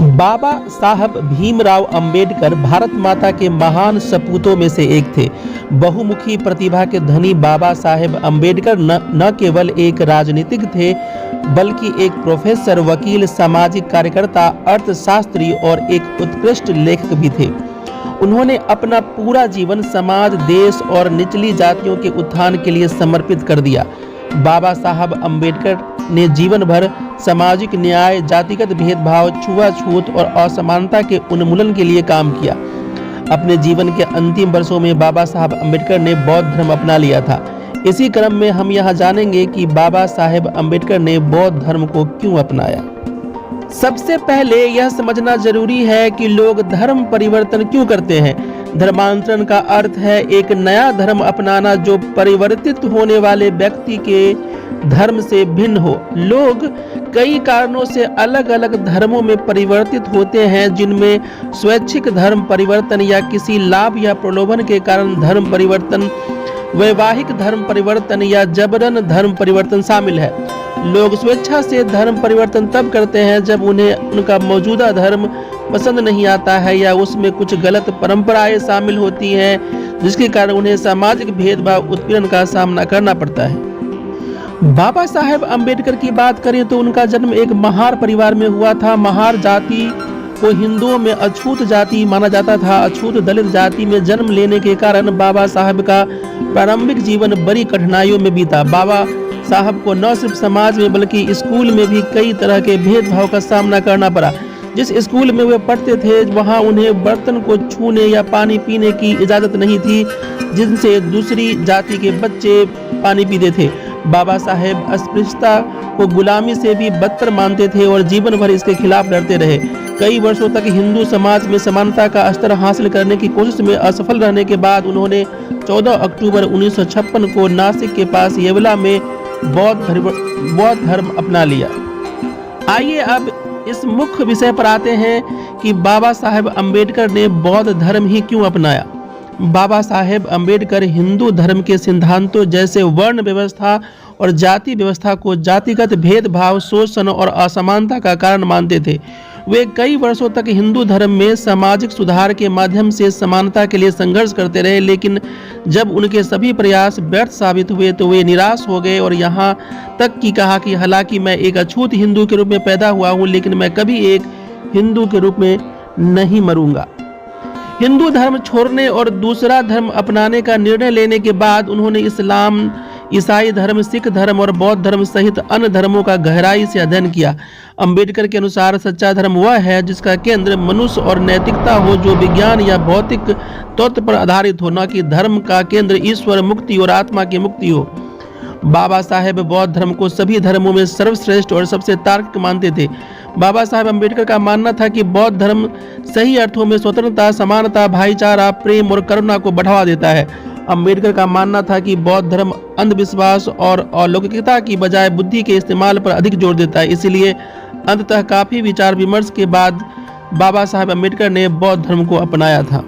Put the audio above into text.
बाबा साहब भीमराव अंबेडकर भारत माता के महान सपूतों में से एक थे। बहुमुखी प्रतिभा के धनी बाबा साहेब अंबेडकर न केवल एक राजनीतिक थे, बल्कि एक प्रोफेसर, वकील, सामाजिक कार्यकर्ता, अर्थशास्त्री और एक उत्कृष्ट लेखक भी थे। उन्होंने अपना पूरा जीवन समाज, देश और निचली जातियों के उत्थान के लिए समर्पित कर दिया। बाबा साहब अंबेडकर ने जीवन भर सामाजिक न्याय, जातिगत भेदभाव, छुआछूत और असमानता के उन्मूलन के लिए काम किया। अपने जीवन के अंतिम वर्षों में बाबा साहब अंबेडकर ने बौद्ध धर्म अपना लिया था। इसी क्रम में हम यहाँ जानेंगे कि बाबा साहेब अंबेडकर ने बौद्ध धर्म को क्यों अपनाया। सबसे पहले यह समझना जरूरी है कि लोग धर्म परिवर्तन क्यों करते हैं। धर्मांतरण का अर्थ है एक नया धर्म अपनाना जो परिवर्तित होने वाले व्यक्ति के धर्म से भिन्न हो। लोग कई कारणों से अलग अलग धर्मों में परिवर्तित होते हैं, जिनमें स्वैच्छिक धर्म परिवर्तन या किसी लाभ या प्रलोभन के कारण धर्म परिवर्तन, वैवाहिक धर्म परिवर्तन या जबरन धर्म परिवर्तन शामिल है। लोग स्वेच्छा से धर्म परिवर्तन तब करते हैं जब उन्हें उनका मौजूदा धर्म पसंद नहीं आता है या उसमें कुछ गलत परंपराएं शामिल होती हैं, जिसके कारण उन्हें सामाजिक भेदभाव, उत्पीड़न का सामना करना पड़ता है। बाबा साहेब अंबेडकर की बात करें तो उनका जन्म एक महार परिवार में हुआ था। महार जाति को हिंदुओं में अछूत जाति माना जाता था। अछूत दलित जाति में जन्म लेने के कारण बाबा साहब का प्रारंभिक जीवन बड़ी कठिनाइयों में बीता। बाबा साहब को न सिर्फ समाज में बल्कि स्कूल में भी कई तरह के भेदभाव का सामना करना पड़ा। जिस स्कूल में वे पढ़ते थे वहां उन्हें बर्तन को छूने या पानी पीने की इजाजत नहीं थी, जिनसे दूसरी जाति के बच्चे पानी पीते थे। बाबा साहेब अस्पृश्यता को गुलामी से भी बदतर मानते थे और जीवन भर इसके खिलाफ लड़ते रहे। कई वर्षों तक हिंदू समाज में समानता का स्तर हासिल करने की कोशिश में असफल रहने के बाद उन्होंने 14 अक्टूबर 1956 को नासिक के पास येवला में बौद्ध धर्म अपना लिया। आइए अब इस मुख्य विषय पर आते हैं कि बाबा साहेब अंबेडकर ने बौद्ध धर्म ही क्यों अपनाया। बाबा साहेब अंबेडकर हिंदू धर्म के सिद्धांतों जैसे वर्ण व्यवस्था और जाति व्यवस्था को जातिगत भेदभाव, शोषण और असमानता का कारण मानते थे। वे कई वर्षों तक हिंदू धर्म में सामाजिक सुधार के माध्यम से समानता के लिए संघर्ष करते रहे, लेकिन जब उनके सभी प्रयास व्यर्थ साबित हुए तो वे निराश हो गए और यहाँ तक कि कहा कि हालांकि मैं एक अछूत हिंदू के रूप में पैदा हुआ हूँ, लेकिन मैं कभी एक हिंदू के रूप में नहीं मरूंगा। हिंदू धर्म छोड़ने और दूसरा धर्म अपनाने का निर्णय लेने के बाद उन्होंने इस्लाम, ईसाई धर्म, सिख धर्म और बौद्ध धर्म सहित अन्य धर्मों का गहराई से अध्ययन किया। अंबेडकर के अनुसार सच्चा धर्म वह है जिसका केंद्र मनुष्य और नैतिकता हो, जो विज्ञान या भौतिक तत्व पर आधारित हो, न कि धर्म का केंद्र ईश्वर, मुक्ति और आत्मा की मुक्ति हो। बाबा साहेब बौद्ध धर्म को सभी धर्मों में सर्वश्रेष्ठ और सबसे तार्किक मानते थे। बाबा साहेब अंबेडकर का मानना था कि बौद्ध धर्म सही अर्थों में स्वतंत्रता, समानता, भाईचारा, प्रेम और करुणा को बढ़ावा देता है। अंबेडकर का मानना था कि बौद्ध धर्म अंधविश्वास और अलौकिकता की बजाय बुद्धि के इस्तेमाल पर अधिक जोर देता है। इसीलिए अंततः काफी विचार विमर्श के बाद बाबा साहेब अंबेडकर ने बौद्ध धर्म को अपनाया था।